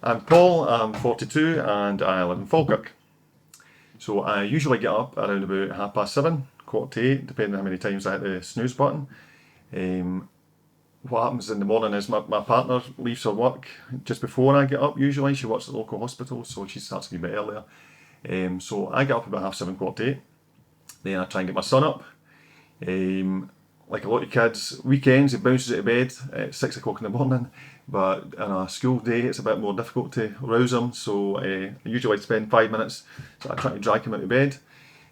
I'm Paul, I'm 42 and I live in Falkirk. So I usually get up around about 7:30, 7:45, depending on how many times I hit the snooze button. What happens in the morning is my partner leaves her work just before I get up usually. She works at the local hospital, so she starts a wee bit earlier. So I get up about 7:30, 7:45. Then I try and get my son up. Like a lot of kids, weekends he bounces out of bed at 6 o'clock in the morning, but on a school day it's a bit more difficult to rouse him, so I usually spend 5 minutes so I try to drag him out of bed.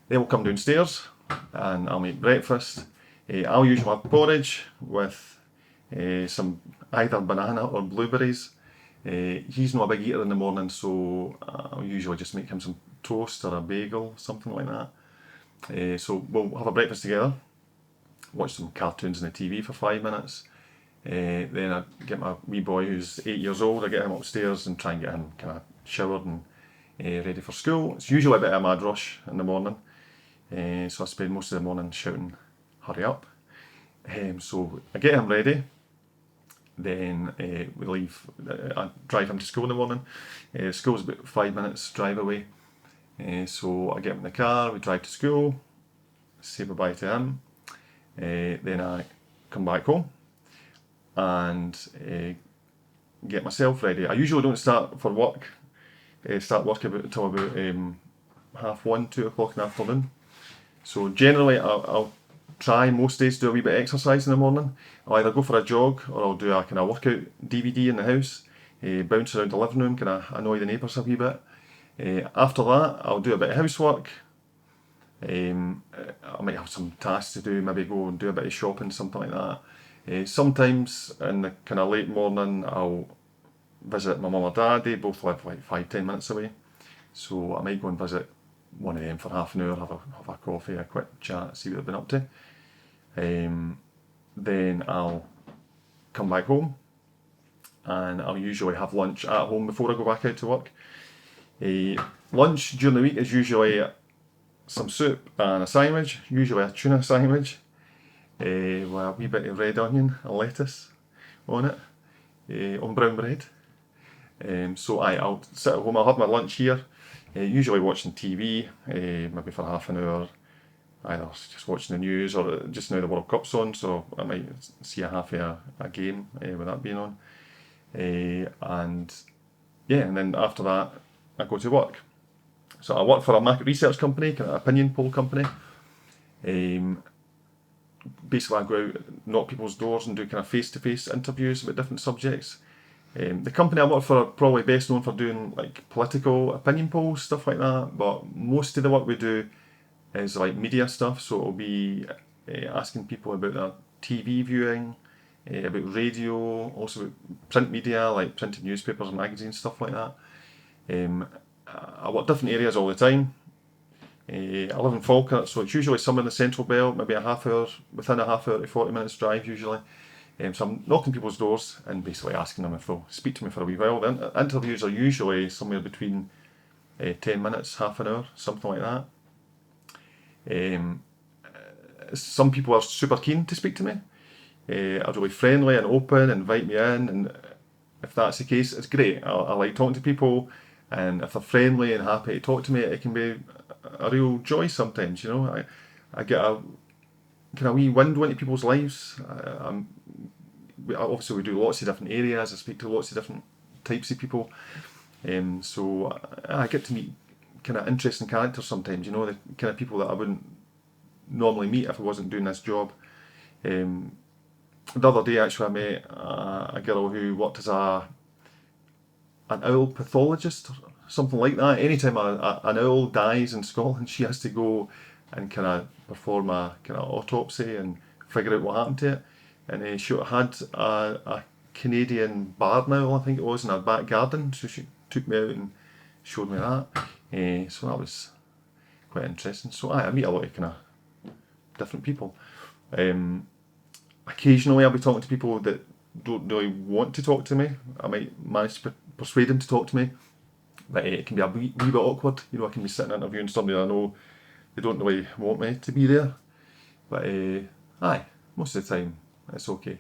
Then we'll come downstairs and I'll make breakfast. I'll usually have porridge with some either banana or blueberries. He's not a big eater in the morning, so I'll usually just make him some toast or a bagel, something like that. So we'll have a breakfast together, watch some cartoons on the TV for 5 minutes. Then I get my wee boy who's 8 years old, I get him upstairs and try and get him kind of showered and ready for school. It's usually a bit of a mad rush in the morning, so I spend most of the morning shouting, hurry up. So I get him ready, then we leave, I drive him to school in the morning. School's about 5 minutes drive away. So I get him in the car, we drive to school, say bye-bye to him. Then I come back home and get myself ready. I usually don't start for work, start work until about 1:30, 2 o'clock in the afternoon. So generally I'll try most days to do a wee bit of exercise in the morning. I'll either go for a jog or I'll do a kind of workout DVD in the house, bounce around the living room, kind of annoy the neighbours a wee bit. After that I'll do a bit of housework. I might have some tasks to do, maybe go and do a bit of shopping, something like that. Sometimes in the kind of late morning I'll visit my mum or dad. They both live like 5-10 minutes away, so I might go and visit one of them for half an hour, have a coffee, a quick chat, see what they've been up to. Then I'll come back home and I'll usually have lunch at home before I go back out to work. Lunch during the week is usually some soup and a sandwich, usually a tuna sandwich, with a wee bit of red onion and lettuce on it, on brown bread. So I'll sit at home, I'll have my lunch here, usually watching TV, maybe for half an hour, either just watching the news or just now the World Cup's on, so I might see a half of a game with that being on. And then after that I go to work. So I work for a market research company, kind of opinion poll company. Basically I go out, knock people's doors and do kind of face-to-face interviews about different subjects. The company I work for are probably best known for doing like political opinion polls, stuff like that, but most of the work we do is like media stuff, so it'll be asking people about their TV viewing, about radio, also about print media, like printed newspapers and magazines, stuff like that. I work different areas all the time. I live in Falkirk, so it's usually somewhere in the central belt, maybe within a half hour to 40 minutes drive usually. So I'm knocking people's doors and basically asking them if they'll speak to me for a wee while. The interviews are usually somewhere between 10 minutes, half an hour, something like that. Some people are super keen to speak to me, are really friendly and open, invite me in, and if that's the case, it's great. I like talking to people, and if they're friendly and happy to talk to me, it can be a real joy sometimes, you know. I get a kind of wee window into people's lives. Obviously we do lots of different areas, I speak to lots of different types of people, so I get to meet kind of interesting characters sometimes, you know, the kind of people that I wouldn't normally meet if I wasn't doing this job. The other day actually I met a girl who worked as an owl pathologist or something like that. Anytime an owl dies in Scotland, she has to go and kind of perform a kind of autopsy and figure out what happened to it. And she had a Canadian barn owl, I think it was, in her back garden, so she took me out and showed me that. So that was quite interesting. So I meet a lot of kind of different people. Occasionally I'll be talking to people that don't really want to talk to me. I might manage to persuade them to talk to me, but it can be a wee bit awkward. You know, I can be sitting interviewing somebody I know they don't really want me to be there. But most of the time it's okay.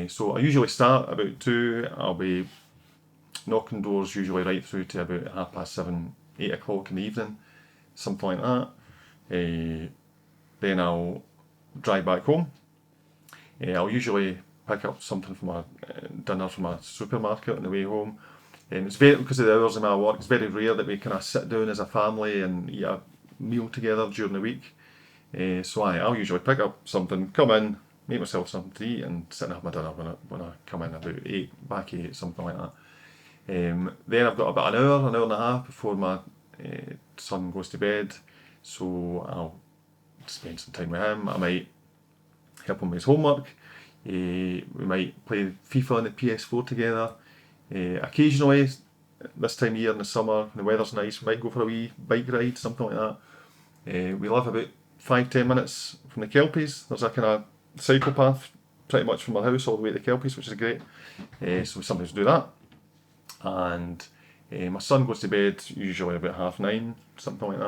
So I usually start about 2. I'll be knocking doors usually right through to about 7:30, 8 o'clock in the evening, something like that. Then I'll drive back home. I'll usually pick up something from a dinner from a supermarket on the way home. It's very, because of the hours of my work, it's very rare that we kind of sit down as a family and eat a meal together during the week. So I'll usually pick up something, come in, make myself something to eat, and sit and have my dinner when I come in about 8, back 8, something like that. Then I've got about an hour and a half before my son goes to bed, so I'll spend some time with him. I might help him with his homework. We might play FIFA on the PS4 together. Occasionally, this time of year in the summer, when the weather's nice, we might go for a wee bike ride, something like that. We live about 5-10 minutes from the Kelpies. There's a kind of cycle path pretty much from our house all the way to the Kelpies, which is great. So we sometimes do that. And my son goes to bed usually about 9:30, something like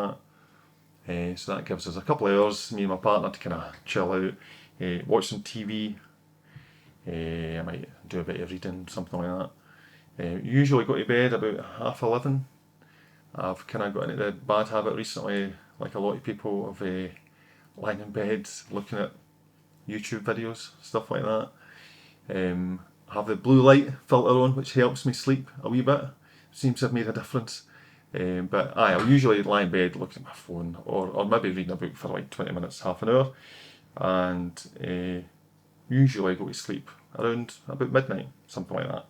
that. So that gives us a couple of hours, me and my partner, to kind of chill out, watch some TV. I might do a bit of reading, something like that. Usually go to bed about 11:30. I've kind of got into the bad habit recently, like a lot of people, of lying in bed looking at YouTube videos, stuff like that. Have the blue light filter on, which helps me sleep a wee bit. Seems to have made a difference. But I'll usually lie in bed looking at my phone, or maybe reading a book for like 20 minutes, half an hour, and usually go to sleep around about midnight, something like that.